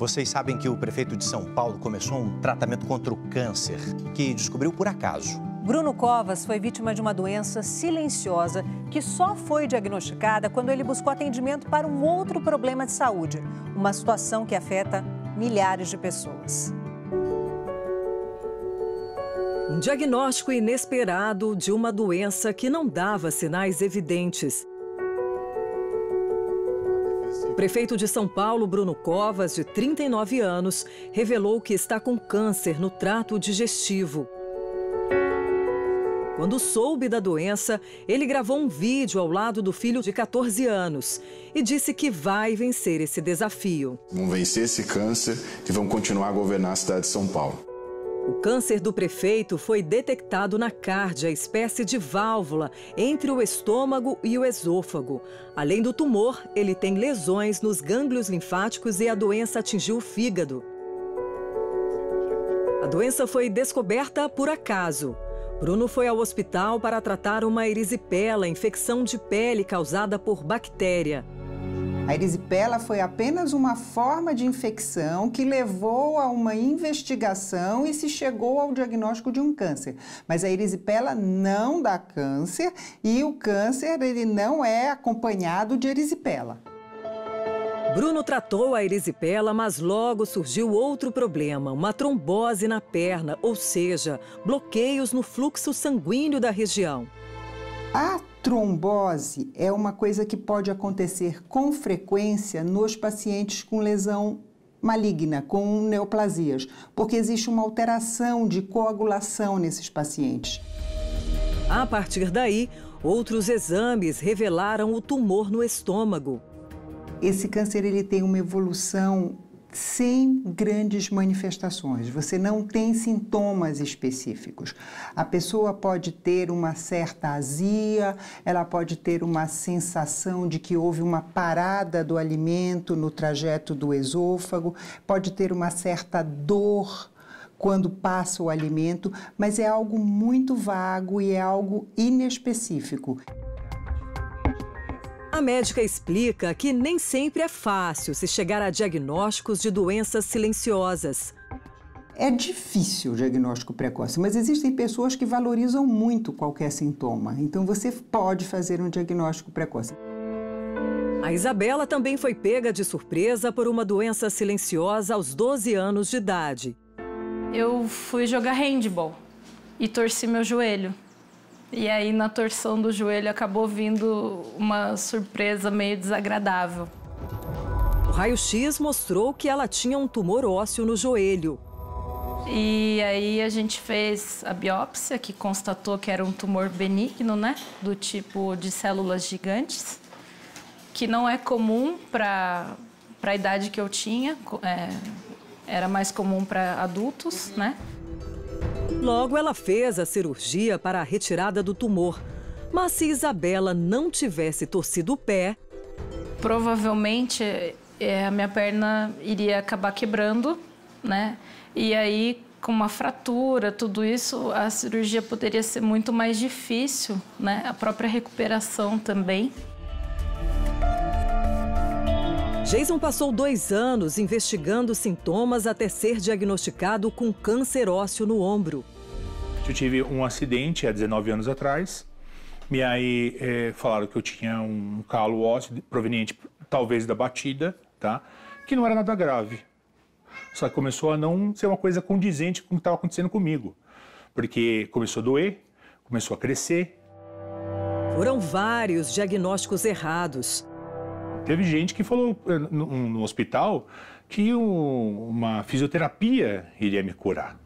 Vocês sabem que o prefeito de São Paulo começou um tratamento contra o câncer, que descobriu por acaso. Bruno Covas foi vítima de uma doença silenciosa que só foi diagnosticada quando ele buscou atendimento para um outro problema de saúde, uma situação que afeta milhares de pessoas. Um diagnóstico inesperado de uma doença que não dava sinais evidentes. O prefeito de São Paulo, Bruno Covas, de 39 anos, revelou que está com câncer no trato digestivo. Quando soube da doença, ele gravou um vídeo ao lado do filho de 14 anos e disse que vai vencer esse desafio. Vamos vencer esse câncer e vamos continuar a governar a cidade de São Paulo. O câncer do prefeito foi detectado na cárdia, espécie de válvula entre o estômago e o esôfago. Além do tumor, ele tem lesões nos gânglios linfáticos e a doença atingiu o fígado. A doença foi descoberta por acaso. Bruno foi ao hospital para tratar uma erisipela, infecção de pele causada por bactéria. A erisipela foi apenas uma forma de infecção que levou a uma investigação e se chegou ao diagnóstico de um câncer. Mas a erisipela não dá câncer e o câncer ele não é acompanhado de erisipela. Bruno tratou a erisipela, mas logo surgiu outro problema, uma trombose na perna, ou seja, bloqueios no fluxo sanguíneo da região. A trombose é uma coisa que pode acontecer com frequência nos pacientes com lesão maligna, com neoplasias, porque existe uma alteração de coagulação nesses pacientes. A partir daí, outros exames revelaram o tumor no estômago. Esse câncer ele tem uma evolução sem grandes manifestações, você não tem sintomas específicos. A pessoa pode ter uma certa azia, ela pode ter uma sensação de que houve uma parada do alimento no trajeto do esôfago, pode ter uma certa dor quando passa o alimento, mas é algo muito vago e é algo inespecífico. A médica explica que nem sempre é fácil se chegar a diagnósticos de doenças silenciosas. É difícil o diagnóstico precoce, mas existem pessoas que valorizam muito qualquer sintoma. Então você pode fazer um diagnóstico precoce. A Isabela também foi pega de surpresa por uma doença silenciosa aos 12 anos de idade. Eu fui jogar handball e torci meu joelho. E aí, na torção do joelho, acabou vindo uma surpresa meio desagradável. O raio-x mostrou que ela tinha um tumor ósseo no joelho. E aí, a gente fez a biópsia, que constatou que era um tumor benigno, né? Do tipo de células gigantes, que não é comum para a idade que eu tinha, era mais comum para adultos, né? Logo, ela fez a cirurgia para a retirada do tumor. Mas se Isabela não tivesse torcido o pé... Provavelmente, a minha perna iria acabar quebrando, né? E aí, com uma fratura, tudo isso, a cirurgia poderia ser muito mais difícil, né? A própria recuperação também. Jason passou 2 anos investigando sintomas até ser diagnosticado com câncer ósseo no ombro. Eu tive um acidente há 19 anos atrás, e aí falaram que eu tinha um calo ósseo proveniente talvez da batida, tá? Que não era nada grave. Só que começou a não ser uma coisa condizente com o que estava acontecendo comigo, porque começou a doer, começou a crescer. Foram vários diagnósticos errados. Teve gente que falou no hospital que uma fisioterapia iria me curar.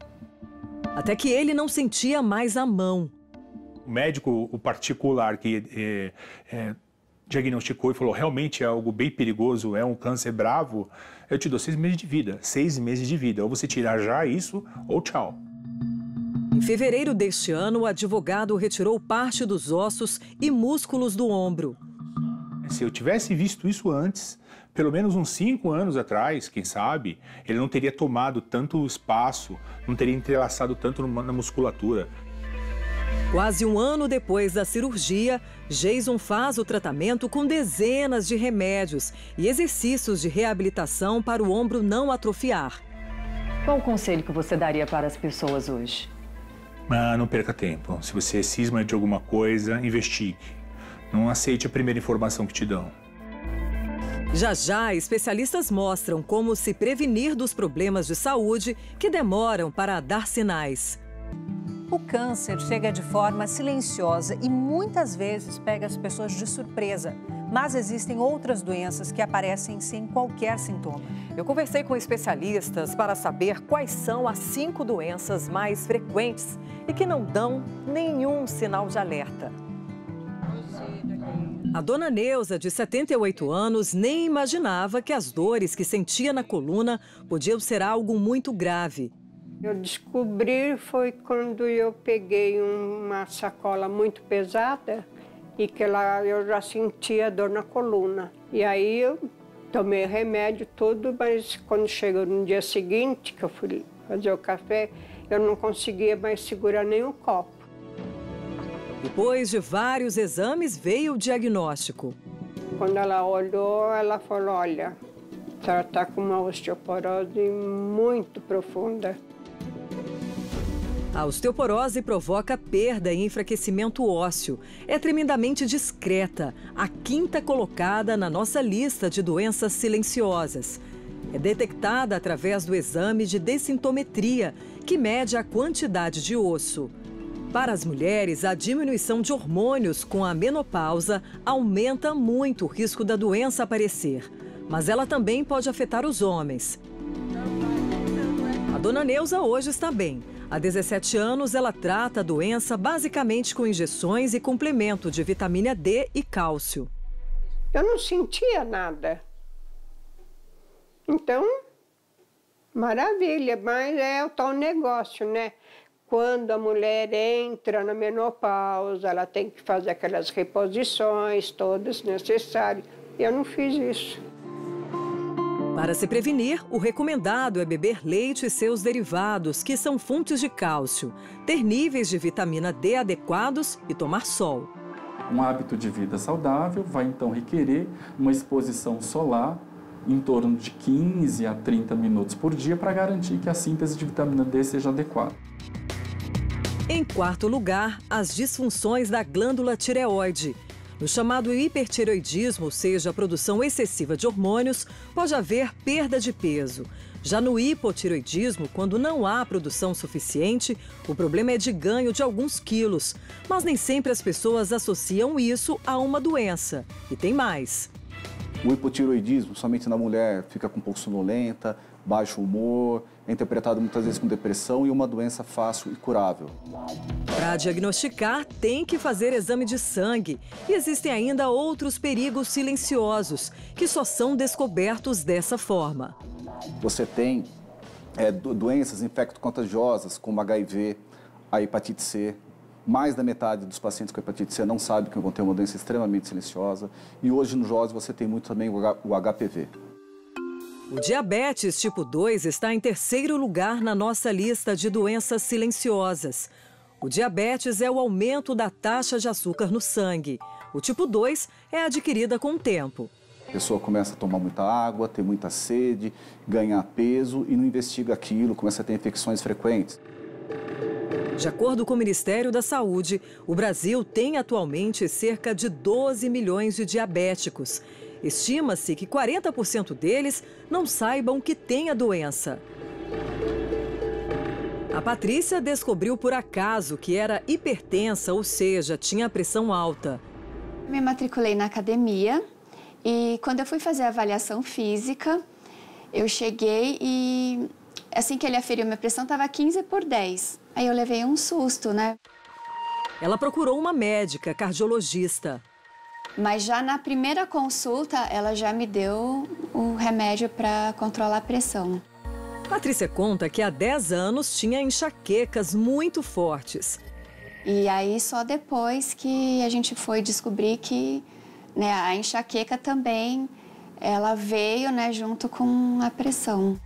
Até que ele não sentia mais a mão. O médico, o particular que diagnosticou e falou realmente é algo bem perigoso, é um câncer bravo, eu te dou 6 meses de vida. 6 meses de vida. Ou você tirar já isso ou tchau. Em fevereiro deste ano, o advogado retirou parte dos ossos e músculos do ombro. Se eu tivesse visto isso antes, pelo menos uns 5 anos atrás, quem sabe, ele não teria tomado tanto espaço, não teria entrelaçado tanto na musculatura. Quase um ano depois da cirurgia, Jason faz o tratamento com dezenas de remédios e exercícios de reabilitação para o ombro não atrofiar. Qual o conselho que você daria para as pessoas hoje? Não perca tempo. Se você cisma de alguma coisa, investigue. Não aceite a primeira informação que te dão. Já já, especialistas mostram como se prevenir dos problemas de saúde que demoram para dar sinais. O câncer chega de forma silenciosa e muitas vezes pega as pessoas de surpresa. Mas existem outras doenças que aparecem sem qualquer sintoma. Eu conversei com especialistas para saber quais são as 5 doenças mais frequentes e que não dão nenhum sinal de alerta. A dona Neuza, de 78 anos, nem imaginava que as dores que sentia na coluna podiam ser algo muito grave. Eu descobri foi quando eu peguei uma sacola muito pesada e que lá eu já sentia dor na coluna. E aí eu tomei remédio tudo, mas quando chegou no dia seguinte, que eu fui fazer o café, eu não conseguia mais segurar nem o copo. Depois de vários exames, veio o diagnóstico. Quando ela olhou, ela falou, olha, a senhora está com uma osteoporose muito profunda. A osteoporose provoca perda e enfraquecimento ósseo. É tremendamente discreta, a 5ª colocada na nossa lista de doenças silenciosas. É detectada através do exame de densitometria, que mede a quantidade de osso. Para as mulheres, a diminuição de hormônios com a menopausa aumenta muito o risco da doença aparecer. Mas ela também pode afetar os homens. A dona Neuza hoje está bem. Há 17 anos, ela trata a doença basicamente com injeções e complemento de vitamina D e cálcio. Eu não sentia nada. Então, maravilha, mas é o tal negócio, né? Quando a mulher entra na menopausa, ela tem que fazer aquelas reposições todas necessárias. Eu não fiz isso. Para se prevenir, o recomendado é beber leite e seus derivados, que são fontes de cálcio, ter níveis de vitamina D adequados e tomar sol. Um hábito de vida saudável vai então requerer uma exposição solar em torno de 15 a 30 minutos por dia para garantir que a síntese de vitamina D seja adequada. Em 4º lugar, as disfunções da glândula tireoide. No chamado hipertireoidismo, ou seja, a produção excessiva de hormônios, pode haver perda de peso. Já no hipotireoidismo, quando não há produção suficiente, o problema é de ganho de alguns quilos. Mas nem sempre as pessoas associam isso a uma doença. E tem mais. O hipotireoidismo, somente na mulher, fica um pouco sonolenta, baixo humor, é interpretado muitas vezes com depressão e uma doença fácil e curável. Para diagnosticar, tem que fazer exame de sangue. E existem ainda outros perigos silenciosos, que só são descobertos dessa forma. Você tem doenças infecto-contagiosas, como HIV, a hepatite C. Mais da metade dos pacientes com hepatite C não sabe que vão ter uma doença extremamente silenciosa. E hoje no JOS você tem muito também o HPV. O diabetes tipo 2 está em 3º lugar na nossa lista de doenças silenciosas. O diabetes é o aumento da taxa de açúcar no sangue. O tipo 2 é adquirida com o tempo. A pessoa começa a tomar muita água, ter muita sede, ganhar peso e não investiga aquilo, começa a ter infecções frequentes. De acordo com o Ministério da Saúde, o Brasil tem atualmente cerca de 12 milhões de diabéticos. Estima-se que 40% deles não saibam que têm a doença. A Patrícia descobriu por acaso que era hipertensa, ou seja, tinha pressão alta. Me matriculei na academia e quando eu fui fazer a avaliação física, eu cheguei e assim que ele aferiu minha pressão estava 15/10. Aí eu levei um susto, né? Ela procurou uma médica, cardiologista. Mas já na primeira consulta, ela já me deu o remédio para controlar a pressão. Patrícia conta que há 10 anos tinha enxaquecas muito fortes. E aí só depois que a gente foi descobrir que a enxaqueca também, ela veio junto com a pressão.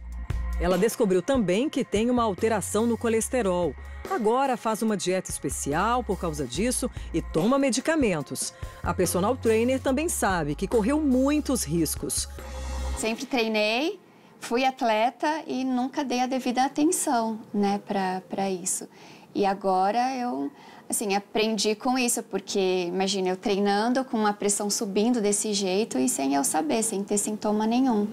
Ela descobriu também que tem uma alteração no colesterol. Agora faz uma dieta especial por causa disso e toma medicamentos. A personal trainer também sabe que correu muitos riscos. Sempre treinei, fui atleta e nunca dei a devida atenção, né, para isso. E agora eu, assim, aprendi com isso, porque, imagina, eu treinando com uma pressão subindo desse jeito e sem eu saber, sem ter sintoma nenhum.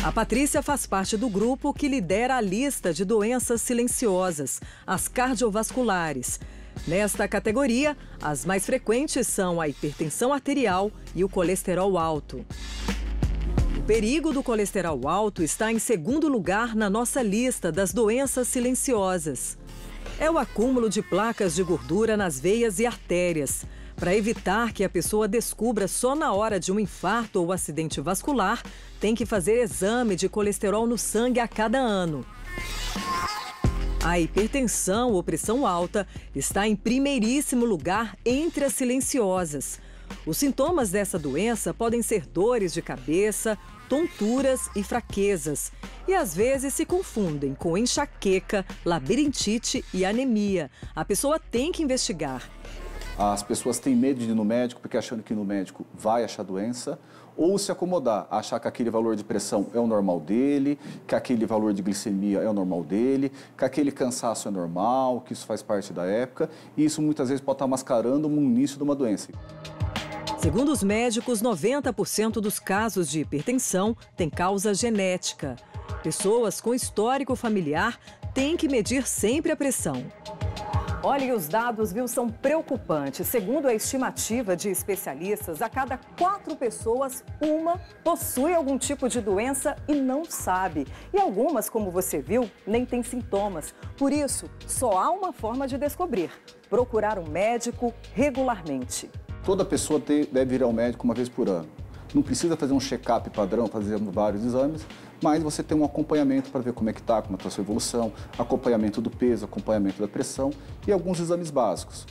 A Patrícia faz parte do grupo que lidera a lista de doenças silenciosas, as cardiovasculares. Nesta categoria, as mais frequentes são a hipertensão arterial e o colesterol alto. O perigo do colesterol alto está em segundo lugar na nossa lista das doenças silenciosas. É o acúmulo de placas de gordura nas veias e artérias. Para evitar que a pessoa descubra só na hora de um infarto ou acidente vascular, tem que fazer exame de colesterol no sangue a cada ano. A hipertensão ou pressão alta está em primeiríssimo lugar entre as silenciosas. Os sintomas dessa doença podem ser dores de cabeça, tonturas e fraquezas. E às vezes se confundem com enxaqueca, labirintite e anemia. A pessoa tem que investigar. As pessoas têm medo de ir no médico porque achando que no médico vai achar doença, ou se acomodar, achar que aquele valor de pressão é o normal dele, que aquele valor de glicemia é o normal dele, que aquele cansaço é normal, que isso faz parte da época, e isso muitas vezes pode estar mascarando o início de uma doença. Segundo os médicos, 90% dos casos de hipertensão têm causa genética. Pessoas com histórico familiar têm que medir sempre a pressão. Olha, e os dados, viu, são preocupantes. Segundo a estimativa de especialistas, a cada 4 pessoas, uma possui algum tipo de doença e não sabe. E algumas, como você viu, nem têm sintomas. Por isso, só há uma forma de descobrir: procurar um médico regularmente. Toda pessoa deve ir ao médico uma vez por ano. Não precisa fazer um check-up padrão, fazendo vários exames, mas você tem um acompanhamento para ver como é que está, como está a sua evolução, acompanhamento do peso, acompanhamento da pressão e alguns exames básicos.